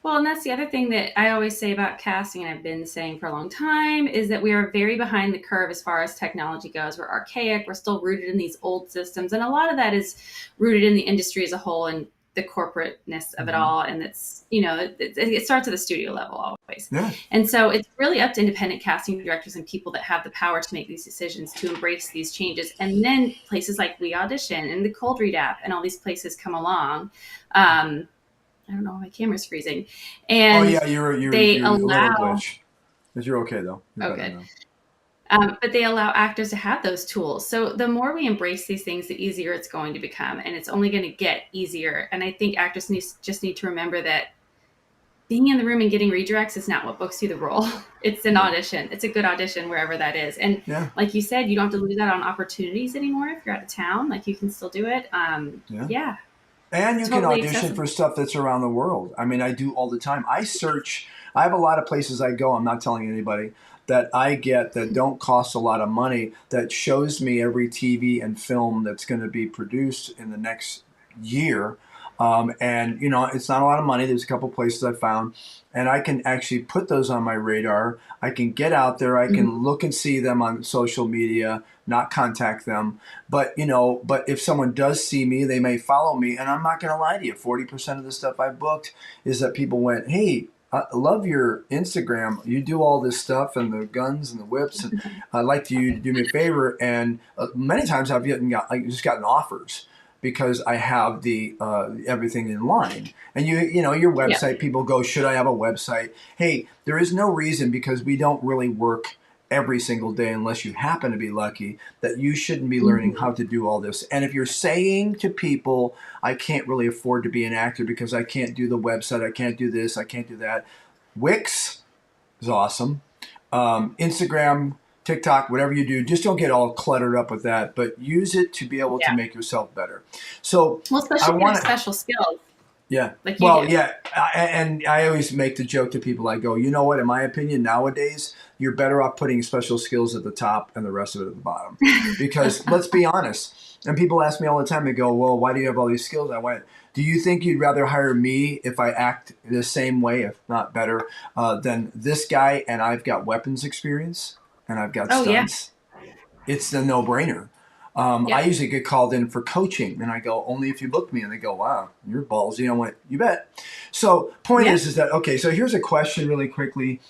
Well, and that's the other thing that I always say about casting, and I've been saying for a long time, is that we are very behind the curve as far as technology goes. We're archaic. We're still rooted in these old systems. And a lot of that is rooted in the industry as a whole and the corporateness of it all. And it's, it starts at the studio level always. Yeah. And so it's really up to independent casting directors and people that have the power to make these decisions, to embrace these changes. And then places like We Audition and the Cold Read app and all these places come along. I don't know, my camera's freezing. And you're they a little allow, glitch. But you're okay though. You're better now. but they allow actors to have those tools. So the more we embrace these things, the easier it's going to become, and it's only going to get easier. And I think actors just need to remember that being in the room and getting redirects is not what books you the role. It's an audition. It's a good audition wherever that is. And like you said, you don't have to lose out on opportunities anymore if you're out of town. Like you can still do it. Yeah. And you can audition for stuff that's around the world. I mean, I do all the time. I have a lot of places I go, I'm not telling anybody, that I get that don't cost a lot of money, that shows me every TV and film that's going to be produced in the next year. And, it's not a lot of money. There's a couple places I found. And I can actually put those on my radar. I can get out there. I can look and see them on social media, not contact them. But if someone does see me, they may follow me. And I'm not going to lie to you. 40% of the stuff I booked is that people went, hey, I love your Instagram. You do all this stuff and the guns and the whips. And I'd like you to do me a favor. And many times I've just gotten offers, because I have the everything in line. And your website, people go, should I have a website? Hey, there is no reason, because we don't really work every single day unless you happen to be lucky, that you shouldn't be learning how to do all this. And if you're saying to people, I can't really afford to be an actor because I can't do the website, I can't do this, I can't do that. Wix is awesome. Instagram, TikTok, whatever you do, just don't get all cluttered up with that, but use it to be able to make yourself better. So, especially if you have special skills. Yeah. Like you do. And I always make the joke to people. I go, you know what? In my opinion, nowadays, you're better off putting special skills at the top and the rest of it at the bottom. Because let's be honest. And people ask me all the time, they go, well, why do you have all these skills? I went, do you think you'd rather hire me if I act the same way, if not better, than this guy, and I've got weapons experience and I've got stunts? It's a no-brainer. I usually get called in for coaching, and I go, only if you book me. And they go, wow, you're ballsy. I went, you bet. So point is that, okay, so here's a question really quickly.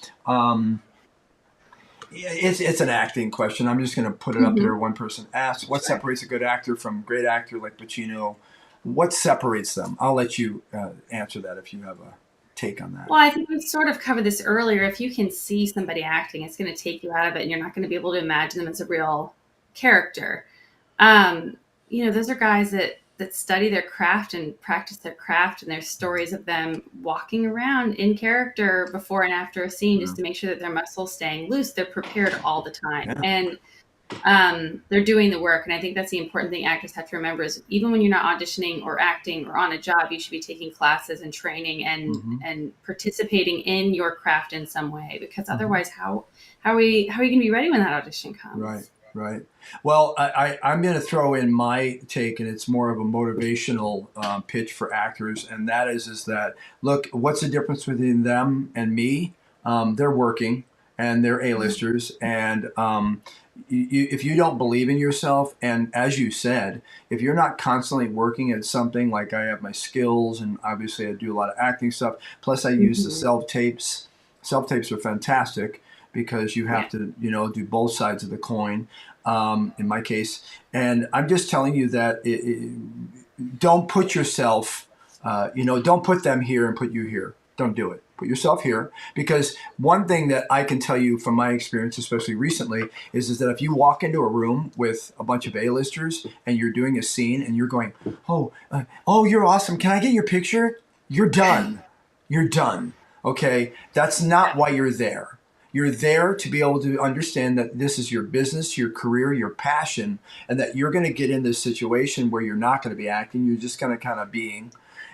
It's an acting question. I'm just going to put it up here. One person asked, what separates a good actor from a great actor like Pacino? What separates them? I'll let you answer that if you have a take on that. Well, I think we sort of covered this earlier. If you can see somebody acting, it's going to take you out of it, and you're not going to be able to imagine them as a real character. Those are guys that study their craft and practice their craft, and there's stories of them walking around in character before and after a scene just to make sure that their muscles staying loose. They're prepared all the time, and they're doing the work. And I think that's the important thing actors have to remember is even when you're not auditioning or acting or on a job, you should be taking classes and training and participating in your craft in some way, because otherwise how are you going to be ready when that audition comes? Right. Well, I'm going to throw in my take, and it's more of a motivational pitch for actors, and that is that, look, what's the difference between them and me? They're working, and they're A-listers, and if you don't believe in yourself, and as you said, if you're not constantly working at something, like I have my skills, and obviously I do a lot of acting stuff, plus I use the self-tapes. Self-tapes are fantastic, because you have to, do both sides of the coin, in my case. And I'm just telling you that don't put yourself, don't put them here and put you here. Don't do it. Put yourself here. Because one thing that I can tell you from my experience, especially recently, is that if you walk into a room with a bunch of A-listers and you're doing a scene and you're going, oh, you're awesome. Can I get your picture? You're done. You're done. Okay? That's not why you're there. You're there to be able to understand that this is your business, your career, your passion, and that you're going to get in this situation where you're not going to be acting. You're just going to kind of being.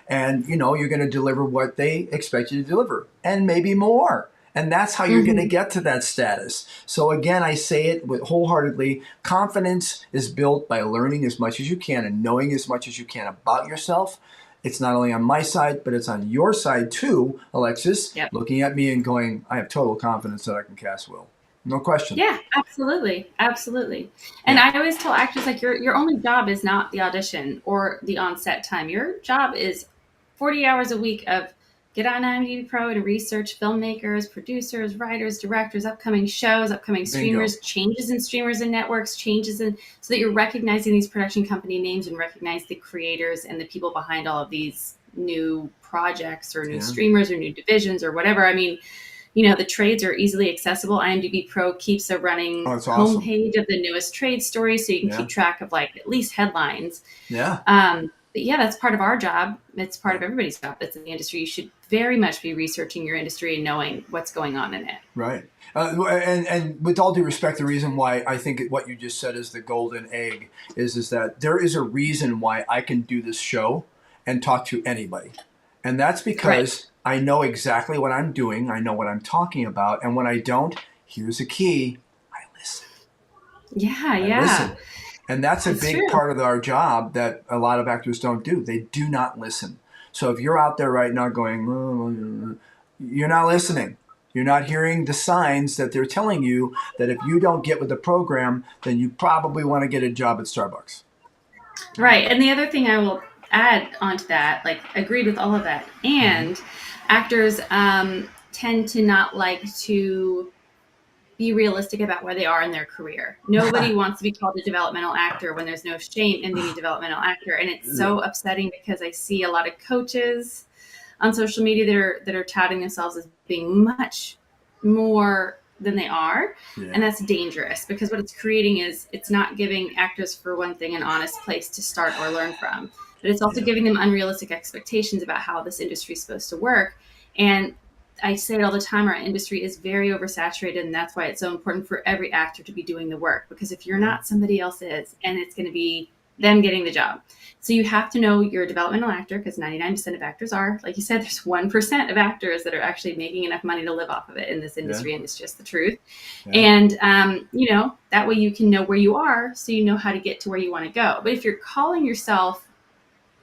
And, you're going to deliver what they expect you to deliver, and maybe more. And that's how you're going to get to that status. So again, I say it wholeheartedly. Confidence is built by learning as much as you can and knowing as much as you can about yourself. It's not only on my side, but it's on your side too, Alexis, Yep. looking at me and going, I have total confidence that I can cast Will. No question. Yeah, absolutely. Absolutely. And I always tell actors, like, your only job is not the audition or the on-set time. Your job is 40 hours a week of get on IMDb Pro and research filmmakers, producers, writers, directors, upcoming shows, upcoming streamers, changes in streamers and networks, so that you're recognizing these production company names and recognize the creators and the people behind all of these new projects or new streamers or new divisions or whatever. I mean, the trades are easily accessible. IMDb Pro keeps a running homepage of the newest trade stories, so you can keep track of like at least headlines. Yeah. But yeah, that's part of our job. It's part of everybody's job that's in the industry. You should very much be researching your industry and knowing what's going on in it. Right. And with all due respect, the reason why I think what you just said is the golden egg is that there is a reason why I can do this show and talk to anybody. And that's because I know exactly what I'm doing. I know what I'm talking about. And when I don't, here's the key. I listen. I listen. And that's a big part of our job that a lot of actors don't do. They do not listen. So if you're out there right now going, you're not listening. You're not hearing the signs that they're telling you that if you don't get with the program, then you probably want to get a job at Starbucks. Right. And the other thing I will add onto that, like, agreed with all of that. And actors tend to not like to be realistic about where they are in their career. Nobody wants to be called a developmental actor when there's no shame in being a developmental actor. And it's so upsetting because I see a lot of coaches on social media that are touting themselves as being much more than they are. And that's dangerous because what it's creating is it's not giving actors, for one thing, an honest place to start or learn from, but it's also giving them unrealistic expectations about how this industry is supposed to work. And I say it all the time, our industry is very oversaturated, and that's why it's so important for every actor to be doing the work, because if you're not, somebody else is, and it's going to be them getting the job. So you have to know you're a developmental actor, because 99% of actors are. Like you said, there's 1% of actors that are actually making enough money to live off of it in this industry, and it's just the truth. And, that way you can know where you are, so you know how to get to where you want to go. But if you're calling yourself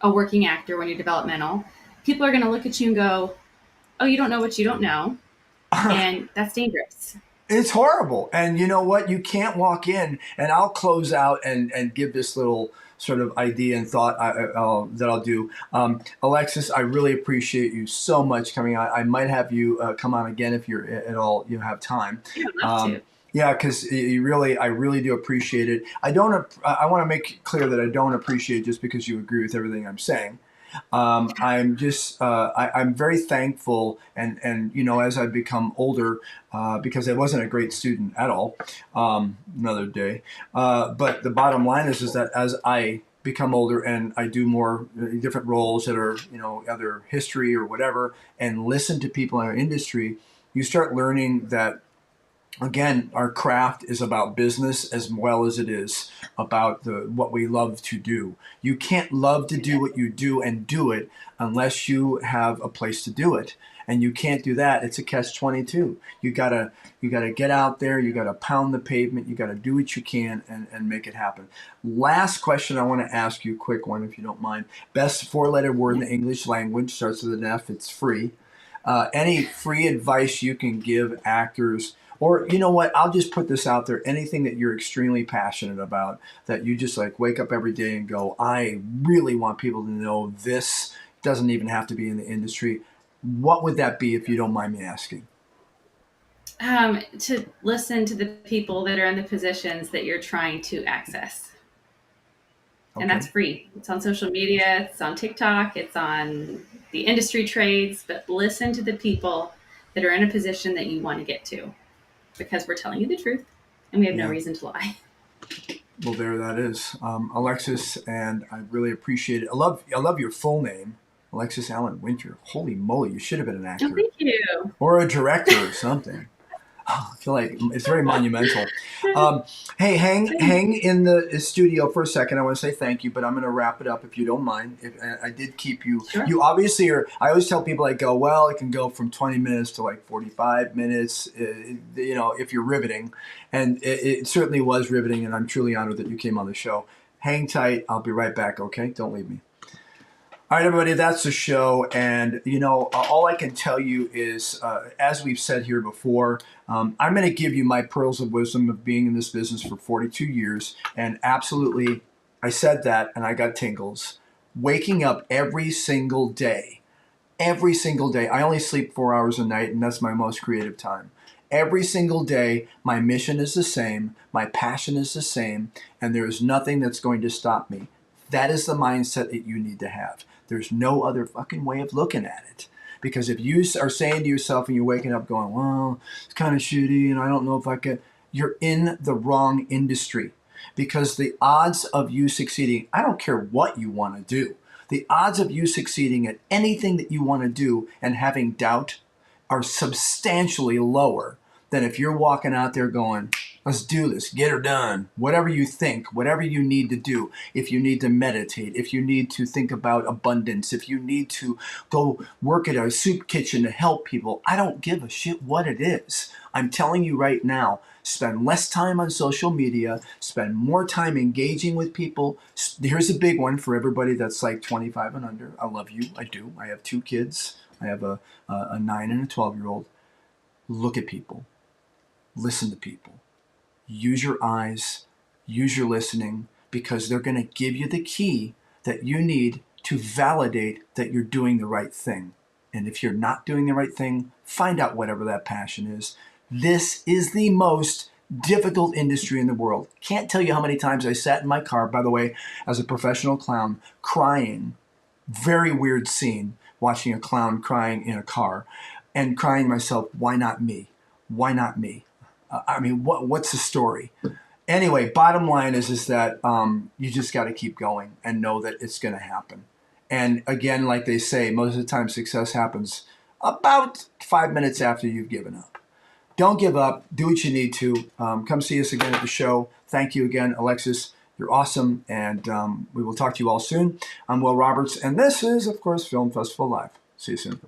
a working actor when you're developmental, people are going to look at you and go, oh, you don't know what you don't know. And that's dangerous. It's horrible. And you know what? You can't walk in, and I'll close out and give this little sort of idea and thought that I'll do. Alexis, I really appreciate you so much coming on. I might have you come on again if you're at all, have time. Yeah, I'd love to. Yeah, because I really do appreciate it. I want to make clear that I don't appreciate it just because you agree with everything I'm saying. I'm very thankful, and as I become older, because I wasn't a great student at all, another day. But the bottom line is that as I become older and I do more different roles that are, either history or whatever, and listen to people in our industry, you start learning that, again, our craft is about business as well as it is about what we love to do. You can't love to do what you do and do it unless you have a place to do it. And you can't do that. It's a catch-22. You gotta get out there. You gotta pound the pavement. You gotta do what you can and make it happen. Last question I want to ask you, a quick one if you don't mind. Best four-letter word in the English language, starts with an F. It's free. Any free advice you can give actors? Or, you know what, I'll just put this out there. Anything that you're extremely passionate about, that you just wake up every day and go, I really want people to know this. Doesn't even have to be in the industry. What would that be, if you don't mind me asking? To listen to the people that are in the positions that you're trying to access. Okay. And that's free. It's on social media. It's on TikTok. It's on the industry trades. But listen to the people that are in a position that you want to get to, because we're telling you the truth and we have no reason to lie. Well, there that is. Alexis, and I really appreciate it. I love your full name, Alexis Allen Winter. Holy moly, you should have been an actor. Oh, thank you. Or a director or something. I feel like it's very monumental. Hey, hang in the studio for a second. I want to say thank you, but I'm going to wrap it up if you don't mind. If I did keep you, Sure. you obviously are. I always tell people, I go, well, it can go from 20 minutes to like 45 minutes. If you're riveting, and it certainly was riveting, and I'm truly honored that you came on the show. Hang tight. I'll be right back. Okay, don't leave me. All right, everybody, that's the show. And, all I can tell you is, as we've said here before, I'm going to give you my pearls of wisdom of being in this business for 42 years. And absolutely, I said that and I got tingles. Waking up every single day. Every single day. I only sleep 4 hours a night, and that's my most creative time. Every single day, my mission is the same. My passion is the same. And there is nothing that's going to stop me. That is the mindset that you need to have. There's no other fucking way of looking at it. Because if you are saying to yourself and you're waking up going, well, it's kind of shitty and I don't know if I can, you're in the wrong industry. Because the odds of you succeeding, I don't care what you want to do, the odds of you succeeding at anything that you want to do and having doubt are substantially lower than if you're walking out there going, let's do this, get her done. Whatever you think, whatever you need to do. If you need to meditate, if you need to think about abundance, if you need to go work at a soup kitchen to help people, I don't give a shit what it is. I'm telling you right now, spend less time on social media, spend more time engaging with people. Here's a big one for everybody that's like 25 and under. I love you, I do. I have 2 kids. I have a 9 and a 12-year-old. Look at people. Listen to people. Use your eyes, use your listening, because they're going to give you the key that you need to validate that you're doing the right thing. And if you're not doing the right thing, find out whatever that passion is. This is the most difficult industry in the world. Can't tell you how many times I sat in my car, by the way, as a professional clown, crying. Very weird scene, watching a clown crying in a car and crying to myself, why not me? Why not me? What's the story? Anyway, bottom line is that you just got to keep going and know that it's going to happen. And again, like they say, most of the time success happens about 5 minutes after you've given up. Don't give up. Do what you need to. Come see us again at the show. Thank you again, Alexis. You're awesome. And we will talk to you all soon. I'm Will Roberts. And this is, of course, Film Festival Live. See you soon.